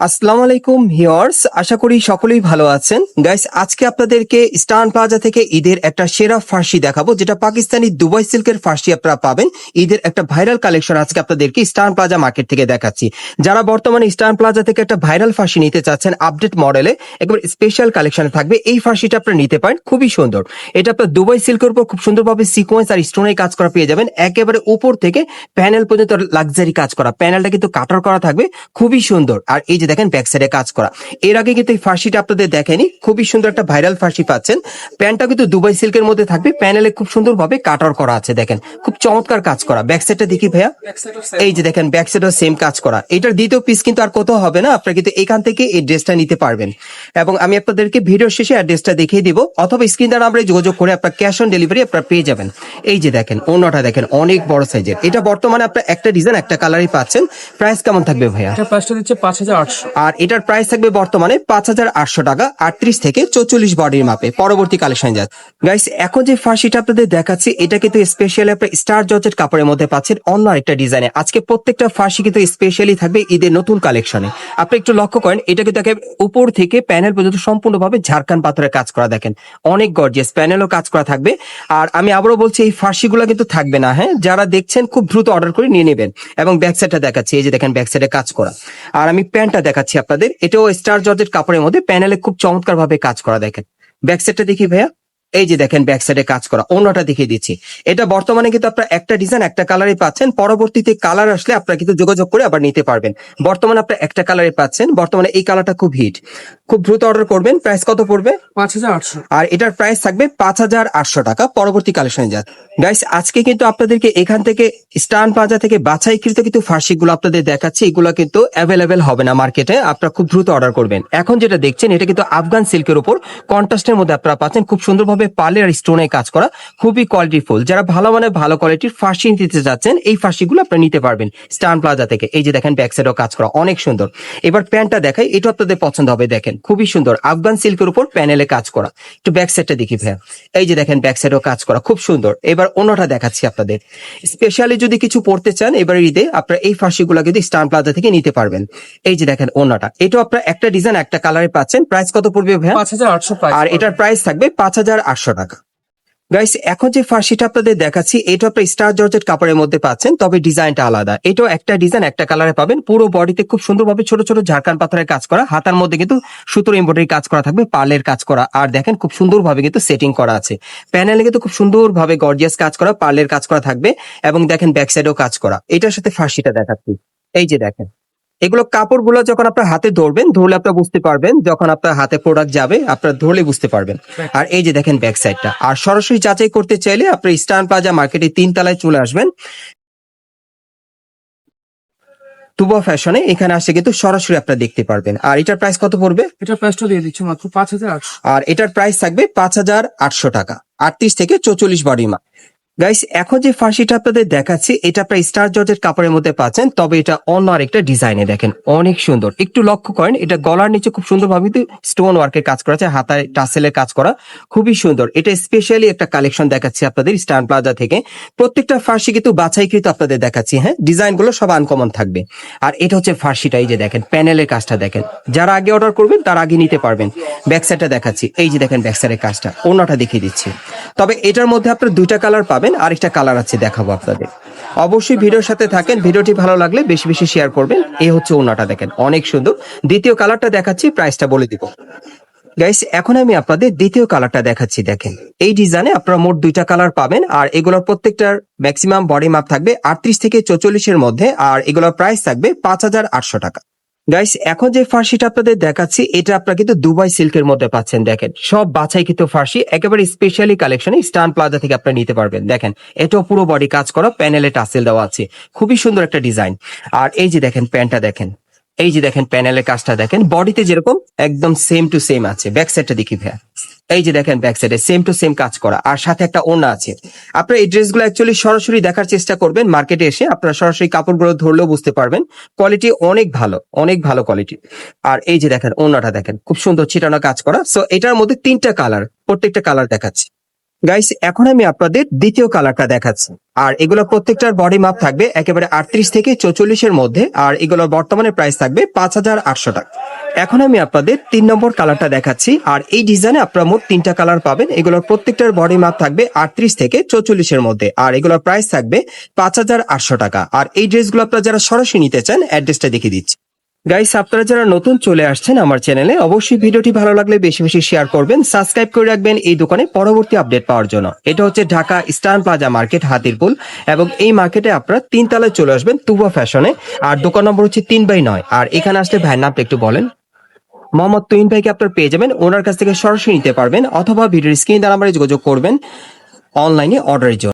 আসসালামু আলাইকুম ভিউয়ার্স, আশা করি সকলেই ভালো আছেন। গাইস, আজকে আপনাদেরকে স্টান প্লাজা থেকে ঈদের একটা সেরা ফার্সি দেখাবো, যেটা পাকিস্তানি দুবাই সিল্কের ফার্সি আপনারা পাবেন। ঈদের একটা ভাইরাল কালেকশন আজকে আপনাদেরকে স্টান প্লাজা মার্কেট থেকে দেখাচ্ছি। যারা বর্তমানে স্টান প্লাজা থেকে একটা ভাইরাল ফার্সি নিতে চাচ্ছেন, আপডেট মডেলে একেবারে স্পেশাল কালেকশনে থাকবে, এই ফার্সিটা আপনারা নিতে পারেন। খুবই সুন্দর, এটা আপনার দুবাই সিল্কের উপর খুব সুন্দরভাবে সিকোয়েন্স আর স্টোনের কাজ করা পেয়ে যাবেন। একেবারে উপর থেকে প্যানেল পর্যন্ত লাক্সারি কাজ করা, প্যানেলটা কিন্তু কাটার করা থাকবে, খুবই সুন্দর। আর এই যে দেখেন ব্যাক সাইডে কাজ করা, এর আগে কিন্তু এই ফার্সিটা আপনাদের দেখেনি, খুবই সুন্দর একটা ভাইরাল ফার্সি পাচ্ছেন। প্যান্টটা কিন্তু দুবাই সিল্কের মধ্যে থাকবে, প্যানেলে খুব সুন্দরভাবে কাটার করা আছে, দেখেন খুব চমৎকার কাজ করা। ব্যাক সাইডটা দেখি ভাইয়া, এই যে দেখেন ব্যাক সাইডও সেম কাজ করা। এটার দ্বিতীয় পিস কিন্তু আর কোথাও হবে না, আপনারা কিন্তু এখান থেকে এই ড্রেসটা নিতে পারবেন। এবং আমি আপনাদেরকে ভিডিও শেষে অ্যাড্রেসটা দেখিয়ে দিব, অথবা স্ক্রিন দ্বারা আমরা যোগাযোগ করে আপনার ক্যাশ অন ডেলিভারি আপনারা পেয়ে যাবেন। এই যে দেখেন ওন্নাটা দেখেন অনেক বড় সাইজের, এটা বর্তমানে আপনার একটা ডিজাইন একটা কালারই পাচ্ছেন। প্রাইস কেমন থাকবে ভাইয়া? এটা প্রাইসটা দিচ্ছে 5,800। আর এটার প্রাইস থাকবে বর্তমানে 5,800 টাকা, 38 থেকে 44 বডির মাপে। পরবর্তী কালেকশন যাচ্ছে গাইস, এখন যে ফার্সিটা আপনাদের দেখাচ্ছি এটা কিন্তু স্পেশালি আপনার স্টার জর্জেট কাপড়ের মধ্যে পাচ্ছেন অন্য আরেকটা ডিজাইনে। আজকে প্রত্যেকটা ফার্সি কিন্তু স্পেশালি থাকবে ঈদের নতুন কালেকশনে। আপনি একটু লক্ষ্য করেন, এটা কিন্তু উপর থেকে প্যানেল পর্যন্ত সম্পূর্ণভাবে ঝাড়খান পাথরের কাজ করা, দেখেন অনেক গর্জিয়াস, প্যানেলও কাজ করা থাকবে। আর আমি আবারও বলছি, এই ফার্সিগুলো কিন্তু থাকবে না, হ্যাঁ, যারা দেখছেন খুব দ্রুত অর্ডার করে নিয়ে নেবেন। এবং ব্যাক সাইডটা দেখাচ্ছি, এই যে দেখেন ব্যাক সাইডে কাজ করা। আর আমি প্যান্টটা দেখাচ্ছি আপনাদের, এটাও স্টার জর্জেট কাপড়ের মধ্যে, প্যানেলে খুব চমৎকার ভাবে কাজ করা, দেখেন ব্যাক সাইডটা দেখি ভাইয়া, এই যে দেখেন ব্যাক সাইডে কাজ করা। অন্যটা দেখিয়ে দিচ্ছি, এটা বর্তমানে কিন্তু আপনার একটা ডিজাইন একটা কালারই পাচ্ছেন, পরবর্তীতে কালার আসলে আপনারা কিন্তু যোগাযোগ করে আবার নিতে পারবেন। বর্তমানে আপনার একটা কালারই পাচ্ছেন, বর্তমানে এই কালারটা খুব হিট, খুব দ্রুত অর্ডার করবেন। প্রাইস কত পড়বে? 5,800। আর এটার প্রাইস থাকবে 5,800 টাকা। পরবর্তী কালেকশনে যান গাইস, আজকে কিন্তু আপনাদেরকে এখান থেকে স্টান প্লাজা থেকে বাছাইকৃত কিন্তু ফার্সিগুলো আপনাদের দেখাচ্ছি, এগুলো কিন্তু অ্যাভেলেবেল হবে না মার্কেটে, আপনারা খুব দ্রুত অর্ডার করবেন। এখন যেটা দেখছেন এটা কিন্তু আফগান সিল্কের উপর কন্ট্রাস্টের মধ্যে আপনারা পাচ্ছেন, খুব সুন্দরভাবে পার্লের আর স্টোনে কাজ করা, খুবই কোয়ালিটিফুল। যারা ভালো মানের ভালো কোয়ালিটির ফার্সি নিতে যাচ্ছেন, এই ফার্সিগুলো আপনারা নিতে পারবেন স্টান প্লাজা থেকে। এই যে দেখেন ব্যাক সাইডেও কাজ করা অনেক সুন্দর। এবার প্যান্টটা দেখাই, এটা আপনাদের পছন্দ হবে, দেখেন খুবই সুন্দর আফগান সিল্কের উপর প্যানেলে কাজ করা। একটু ব্যাক সাইডটা দেখি ভাইয়া, এই যে দেখেন ব্যাক সাইডেও কাজ করা, খুব সুন্দর। এবার অন্যটা দেখাচ্ছি আপনাদের, স্পেশালি যদি কিছু পড়তে চান এবার ঈদে আপনারা এই ফার্সিগুলো কিন্তু স্টান প্লাজা থেকে নিতে পারবেন। এই যে দেখেন অন্যটা, এটাও আপনারা একটা ডিজাইন একটা কালারে পাচ্ছেন। প্রাইস কত পড়বে ভাইয়া? 5,800 প্রাইস। আর এটার প্রাইস থাকবে 5,800 টাকা। গাইস, এখন যে ফার্সিটা আপনাদের দেখাচ্ছি এটা আপনার স্টার জর্জেট কাপড়ের মধ্যে পাচ্ছেন, তবে ডিজাইনটা আলাদা। এটাও একটা ডিজাইন একটা কালারে পাবেন, পুরো বডিতে খুব সুন্দরভাবে ছোট ছোট ঝাড়খান পাথরের কাজ করা, হাতার মধ্যে কিন্তু সুতোর এমব্রয়ডারি কাজ করা থাকবে, পার্লের কাজ করা। আর দেখেন খুব সুন্দরভাবে কিন্তু সেটিং করা আছে, প্যানেলে কিন্তু খুব সুন্দরভাবে গর্জিয়াস কাজ করা, পার্লের কাজ করা থাকবে। এবং দেখেন ব্যাক সাইডেও কাজ করা। এটার সাথে ফার্সিটা দেখাচ্ছি, এই যে দেখেন এগুলো কাপড়গুলো যখন আপনার হাতে ধরবেন, ধরলে আপনারা বুঝতে পারবেন, যখন আপনার হাতে প্রোডাক্ট যাবে আপনারা ধরলে বুঝতে পারবেন। আর এই যে দেখেন ব্যাক সাইডটা। আর সরাসরি যাচাই করতে চাইলে আপনি স্টান প্লাজা মার্কেটে 3 তলায় চলে আসবেন, তুবা ফ্যাশনে, এখানে আসে কিন্তু সরাসরি আপনারা দেখতে পারবেন। আর এটার প্রাইস কত পড়বে? এটা প্রাইসটা দিয়ে দিচ্ছি মাত্র 5,800। আর এটার প্রাইস থাকবে 5,800 টাকা, 38 থেকে 44 বডি মাপ। গাইস, এখন যে ফার্সিটা আপনাদের দেখাচ্ছি এটা আপনার স্টার জর্জেট কাপড়ের মধ্যে পাচ্ছেন, তবে এটা অন্য আরেকটা ডিজাইনে, দেখেন অনেক সুন্দর। একটু লক্ষ্য করেন, এটা গলার নিচে খুব সুন্দরভাবে স্টোন ওয়ার্কের কাজ করা আছে, হাতায় টাসেলের কাজ করা, খুবই সুন্দর। এটা স্পেশালি একটা কালেকশন দেখাচ্ছি আপনাদের স্টান প্লাজা থেকে। প্রত্যেকটা ফার্সি কিন্তু বাছাইকৃত আপনাদের দেখাচ্ছি, হ্যাঁ, ডিজাইন গুলো সব আনকমন থাকবে। আর এটা হচ্ছে ফার্সিটা, এই যে দেখেন প্যানেলের কাজটা দেখেন, যারা আগে অর্ডার করবেন তারা আগে নিতে পারবেন। ব্যাক সাইডটা দেখাচ্ছি, এই যে দেখেন ব্যাক সাইডের কাজটা, অন্যটা দেখিয়ে দিচ্ছি। তবে এটার মধ্যে আপনার দুইটা কালার পাবেন, আরেকটা কালার আছে দেখাবো আপনাদের। অবশ্যই ভিডিওর সাথে থাকেন, ভিডিওটি ভালো লাগলে বেশি বেশি শেয়ার করবেন। এই হচ্ছে ওনাটা, দেখেন অনেক সুন্দর। দ্বিতীয় কালারটা দেখাচ্ছি, প্রাইসটা বলে দিব। গাইস, এখন আমি আপনাদের দ্বিতীয় কালারটা দেখাচ্ছি, দেখেন এই ডিজাইনে আপনারা মোট দুইটা কালার পাবেন। আর এগুলোর প্রত্যেকটার ম্যাক্সিমাম বডি মাপ থাকবে 38 থেকে 44 এর মধ্যে। আর এগুলোর প্রাইস থাকবে 5,800 টাকা। গাইস, এখন যে ফার্সিটা আপনাদের দেখাচ্ছি এটা আপনারা কিন্তু দুবাই সিল্কের মধ্যে পাচ্ছেন, দেখেন সব বাছাইকৃত ফার্সি, একেবারে স্পেশালি কালেকশনে স্টান প্লাজা থেকে আপনারা নিতে পারবেন। দেখেন এটাও পুরো বডি কাজ করা, প্যানেলে টাসেল দেওয়া আছে, খুবই সুন্দর একটা ডিজাইন। আর এই যে দেখেন প্যান্টটা দেখেন, এই যে দেখেন প্যানেলের কাজটা দেখেন, বডিতে যেরকম একদম সেম টু সেম আছে। ব্যাক সাইডটা দেখি ভাইয়া, এই যে দেখেন ব্যাক সাইডে সেম টু সেম কাজ করা, আর সাথে একটা ওড়না আছে। আপনারা এই ড্রেসগুলো অ্যাকচুয়ালি সরাসরি দেখার চেষ্টা করবেন, মার্কেটে এসে আপনারা সরাসরি কাপড়গুলো ধরলেও বুঝতে পারবেন, কোয়ালিটি অনেক ভালো, অনেক ভালো কোয়ালিটি। আর এই যে দেখেন ওড়নাটা দেখেন খুব সুন্দর ছিটানো কাজ করা। সো এটার মধ্যে 3টা কালার, প্রত্যেকটা কালার দেখাচ্ছি। গাইস এখন আমি আপনাদের দ্বিতীয় কালারটা দেখাচ্ছি। আর এগুলো প্রত্যেকটার বডি মাপ থাকবে একেবারে 38 থেকে 44-এর মধ্যে, আর এগুলোর বর্তমানে প্রাইস থাকবে 5,800 টাকা। এখন আমি আপনাদের 3 নম্বর কালারটা দেখাচ্ছি। আর এই ডিজাইনে আপনারা মোট 3টা কালার পাবেন। এগুলোর প্রত্যেকটার বডি মাপ থাকবে 38 থেকে 44-এর মধ্যে, আর এগুলোর প্রাইস থাকবে 5,800 টাকা। আর এই ড্রেসগুলো আপনারা যারা সরাসরি নিতে চান অ্যাড্রেসটা দেখিয়ে দিচ্ছি। গাইস আপনারা যারা নতুন চলে আসছেন আমার চ্যানেলে, অবশ্যই ভিডিওটি ভালো লাগলে বেশি বেশি শেয়ার করবেন, সাবস্ক্রাইব করে রাখবেন এই দোকানে পরবর্তী আপডেট পাওয়ার জন্য। এটা হচ্ছে Dhaka Eastern Plaza market, Hatirpool, এবং এই মার্কেটে আপনারা 3 তলায় চলে আসবেন তুবা ফ্যাশনে। আর দোকান নম্বর হচ্ছে 3/9। আর এখানে আসলে ভাইয়ের নামটা একটু বলেন। মোহাম্মদ তুহিন ভাইকে আপনারা পেয়ে যাবেন, ওনার কাছ থেকে সরাসরি নিতে পারবেন, অথবা ভিডিওর স্ক্রিন দ্বারা আমরা যোগাযোগ করবেন অনলাইনে অর্ডারের জন্য।